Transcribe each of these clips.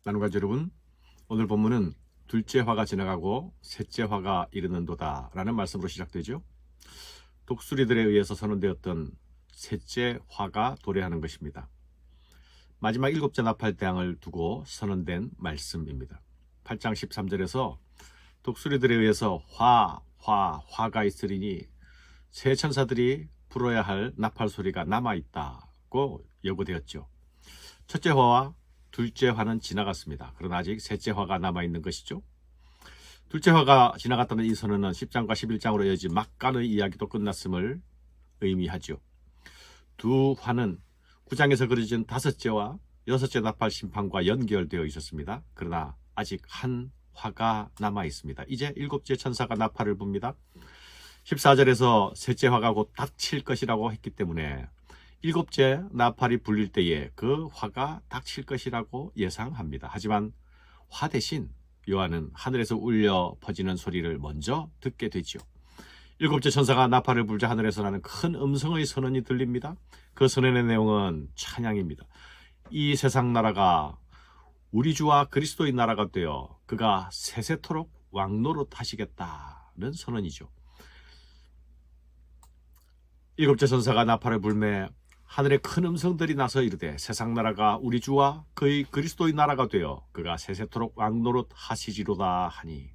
나눔가족 여러분, 오늘 본문은 둘째 화가 지나가고 셋째 화가 이르는도다 라는 말씀으로 시작되죠. 독수리들에 의해서 선언되었던 셋째 화가 도래하는 것입니다. 마지막 일곱째 나팔대왕을 두고 선언된 말씀입니다. 8장 13절에서 독수리들에 의해서 화가 있으리니 새 천사들이 불어야 할 나팔 소리가 남아있다고 예고되었죠. 첫째 화와 둘째 화는 지나갔습니다. 그러나 아직 셋째 화가 남아있는 것이죠. 둘째 화가 지나갔다는 이 선언은 10장과 11장으로 이어진 막간의 이야기도 끝났음을 의미하죠. 두 화는 9장에서 그려진 다섯째와 여섯째 나팔 심판과 연결되어 있었습니다. 그러나 아직 한 화가 남아있습니다. 이제 일곱째 천사가 나팔을 붑니다. 14절에서 셋째 화가 곧 닥칠 것이라고 했기 때문에 일곱째 나팔이 불릴 때에 그 화가 닥칠 것이라고 예상합니다. 하지만 화 대신 요한은 하늘에서 울려 퍼지는 소리를 먼저 듣게 되지요. 일곱째 천사가 나팔을 불자 하늘에서 나는 큰 음성의 선언이 들립니다. 그 선언의 내용은 찬양입니다. 이 세상 나라가 우리 주와 그리스도의 나라가 되어 그가 세세토록 왕노릇 하시겠다는 선언이죠. 일곱째 천사가 나팔을 불매 하늘에 큰 음성들이 나서 이르되 세상 나라가 우리 주와 그의 그리스도의 나라가 되어 그가 세세토록 왕노릇 하시지로다 하니,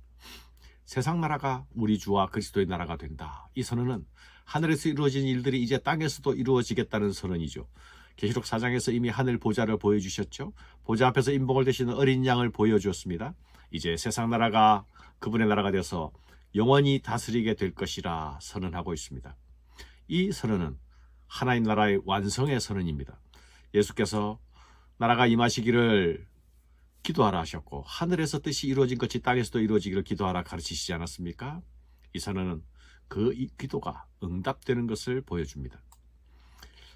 세상 나라가 우리 주와 그리스도의 나라가 된다. 이 선언은 하늘에서 이루어진 일들이 이제 땅에서도 이루어지겠다는 선언이죠. 계시록 4장에서 이미 하늘 보좌를 보여주셨죠. 보좌 앞에서 인복을 대시는 어린 양을 보여주었습니다. 이제 세상 나라가 그분의 나라가 되어서 영원히 다스리게 될 것이라 선언하고 있습니다. 이 선언은 하나님 나라의 완성의 선언입니다. 예수께서 나라가 임하시기를 기도하라 하셨고 하늘에서 뜻이 이루어진 것이 땅에서도 이루어지기를 기도하라 가르치시지 않았습니까? 이 선언은 그 기도가 응답되는 것을 보여줍니다.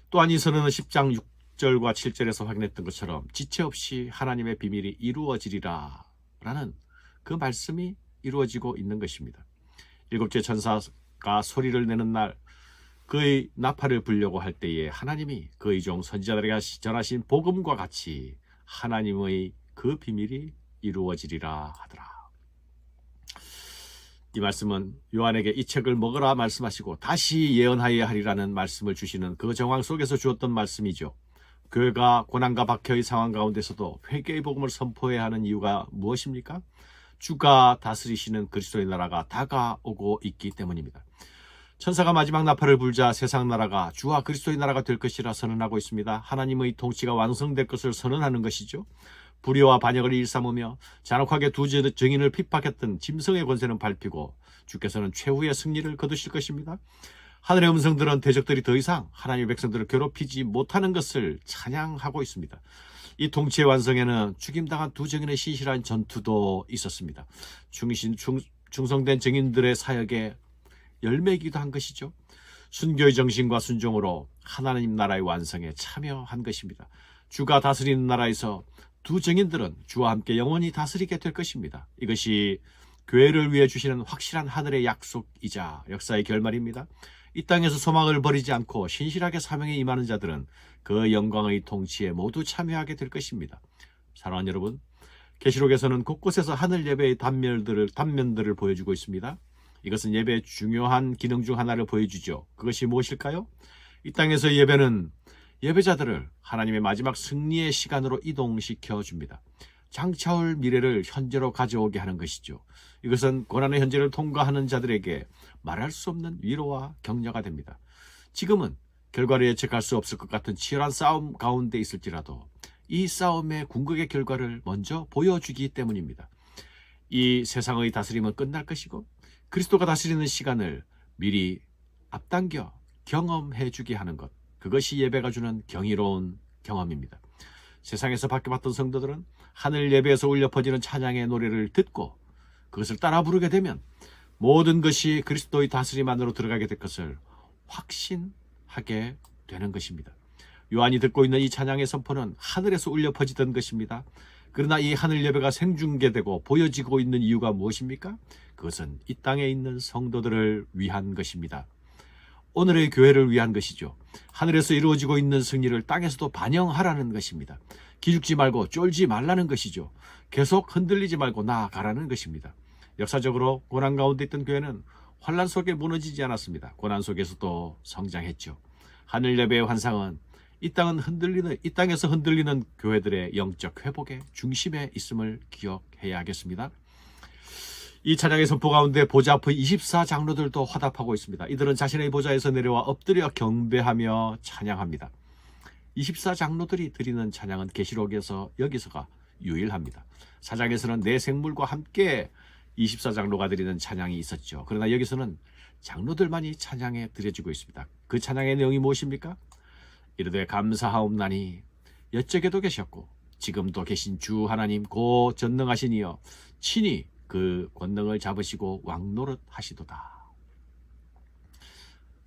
또한 이 선언은 10장 6절과 7절에서 확인했던 것처럼 지체 없이 하나님의 비밀이 이루어지리라 라는 그 말씀이 이루어지고 있는 것입니다. 일곱째 천사가 소리를 내는 날 그의 나팔을 불려고 할 때에 하나님이 그의 종 선지자들에게 전하신 복음과 같이 하나님의 그 비밀이 이루어지리라 하더라. 이 말씀은 요한에게 이 책을 먹으라 말씀하시고 다시 예언하여야 하리라는 말씀을 주시는 그 정황 속에서 주었던 말씀이죠. 교회가 고난과 박해의 상황 가운데서도 회개의 복음을 선포해야 하는 이유가 무엇입니까? 주가 다스리시는 그리스도의 나라가 다가오고 있기 때문입니다. 천사가 마지막 나팔을 불자 세상 나라가 주와 그리스도의 나라가 될 것이라 선언하고 있습니다. 하나님의 통치가 완성될 것을 선언하는 것이죠. 불의와 반역을 일삼으며 잔혹하게 두 증인을 핍박했던 짐승의 권세는 밟히고 주께서는 최후의 승리를 거두실 것입니다. 하늘의 음성들은 대적들이 더 이상 하나님의 백성들을 괴롭히지 못하는 것을 찬양하고 있습니다. 이 통치의 완성에는 죽임당한 두 증인의 신실한 전투도 있었습니다. 충성된 증인들의 사역에 열매이기도 한 것이죠. 순교의 정신과 순종으로 하나님 나라의 완성에 참여한 것입니다. 주가 다스리는 나라에서 두 증인들은 주와 함께 영원히 다스리게 될 것입니다. 이것이 교회를 위해 주시는 확실한 하늘의 약속이자 역사의 결말입니다. 이 땅에서 소망을 버리지 않고 신실하게 사명에 임하는 자들은 그 영광의 통치에 모두 참여하게 될 것입니다. 사랑하는 여러분, 계시록에서는 곳곳에서 하늘 예배의 단면들을 보여주고 있습니다. 이것은 예배의 중요한 기능 중 하나를 보여주죠. 그것이 무엇일까요? 이 땅에서의 예배는 예배자들을 하나님의 마지막 승리의 시간으로 이동시켜 줍니다. 장차올 미래를 현재로 가져오게 하는 것이죠. 이것은 고난의 현재를 통과하는 자들에게 말할 수 없는 위로와 격려가 됩니다. 지금은 결과를 예측할 수 없을 것 같은 치열한 싸움 가운데 있을지라도 이 싸움의 궁극의 결과를 먼저 보여주기 때문입니다. 이 세상의 다스림은 끝날 것이고 그리스도가 다스리는 시간을 미리 앞당겨 경험해 주게 하는 것, 그것이 예배가 주는 경이로운 경험입니다. 세상에서 바뀌었던 성도들은 하늘 예배에서 울려 퍼지는 찬양의 노래를 듣고 그것을 따라 부르게 되면 모든 것이 그리스도의 다스림 안으로 들어가게 될 것을 확신하게 되는 것입니다. 요한이 듣고 있는 이 찬양의 선포는 하늘에서 울려 퍼지던 것입니다. 그러나 이 하늘 예배가 생중계되고 보여지고 있는 이유가 무엇입니까? 그것은 이 땅에 있는 성도들을 위한 것입니다. 오늘의 교회를 위한 것이죠. 하늘에서 이루어지고 있는 승리를 땅에서도 반영하라는 것입니다. 기죽지 말고 쫄지 말라는 것이죠. 계속 흔들리지 말고 나아가라는 것입니다. 역사적으로 고난 가운데 있던 교회는 환란 속에 무너지지 않았습니다. 고난 속에서도 성장했죠. 하늘 예배의 환상은 이 땅에서 흔들리는 교회들의 영적 회복의 중심에 있음을 기억해야 하겠습니다. 이 찬양의 선포 가운데 보좌 앞의 24장로들도 화답하고 있습니다. 이들은 자신의 보좌에서 내려와 엎드려 경배하며 찬양합니다. 24장로들이 드리는 찬양은 계시록에서 여기서가 유일합니다. 사장에서는 내 생물과 함께 24장로가 드리는 찬양이 있었죠. 그러나 여기서는 장로들만이 찬양에 드려지고 있습니다. 그 찬양의 내용이 무엇입니까? 이르되 감사하옵나니 여쪽에도 계셨고 지금도 계신 주 하나님 고 전능하신 이여 친히 그 권능을 잡으시고 왕노릇 하시도다.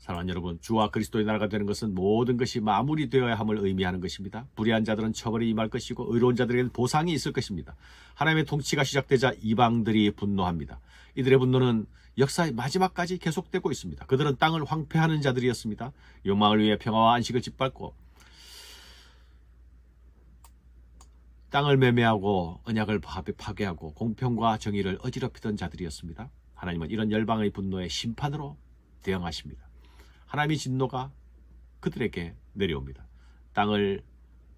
사랑하는 여러분, 주와 그리스도의 나라가 되는 것은 모든 것이 마무리되어야 함을 의미하는 것입니다. 불의한 자들은 처벌이 임할 것이고 의로운 자들에게는 보상이 있을 것입니다. 하나님의 통치가 시작되자 이방들이 분노합니다. 이들의 분노는 역사의 마지막까지 계속되고 있습니다. 그들은 땅을 황폐하는 자들이었습니다. 욕망을 위해 평화와 안식을 짓밟고 땅을 매매하고 언약을 파괴하고 공평과 정의를 어지럽히던 자들이었습니다. 하나님은 이런 열방의 분노에 심판으로 대응하십니다. 하나님의 진노가 그들에게 내려옵니다. 땅을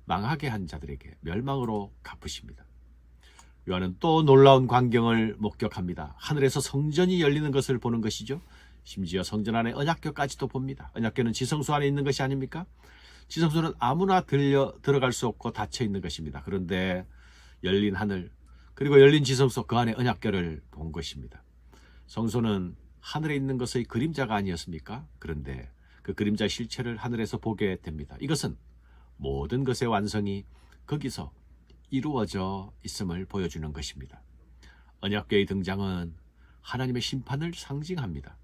망하게 한 자들에게 멸망으로 갚으십니다. 요한은 또 놀라운 광경을 목격합니다. 하늘에서 성전이 열리는 것을 보는 것이죠. 심지어 성전 안에 언약궤까지도 봅니다. 언약궤는 지성소 안에 있는 것이 아닙니까? 지성소는 아무나 들어갈 수 없고 닫혀 있는 것입니다. 그런데 열린 하늘 그리고 열린 지성소 그 안에 언약궤를 본 것입니다. 성소는 하늘에 있는 것의 그림자가 아니었습니까? 그런데 그 그림자 실체를 하늘에서 보게 됩니다. 이것은 모든 것의 완성이 거기서 이루어져 있음을 보여주는 것입니다. 언약궤의 등장은 하나님의 심판을 상징합니다.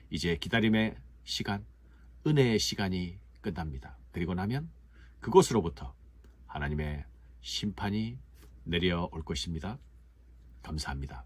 이제 기다림의 시간, 은혜의 시간이 끝납니다. 그리고 나면 그곳으로부터 하나님의 심판이 내려올 것입니다. 감사합니다.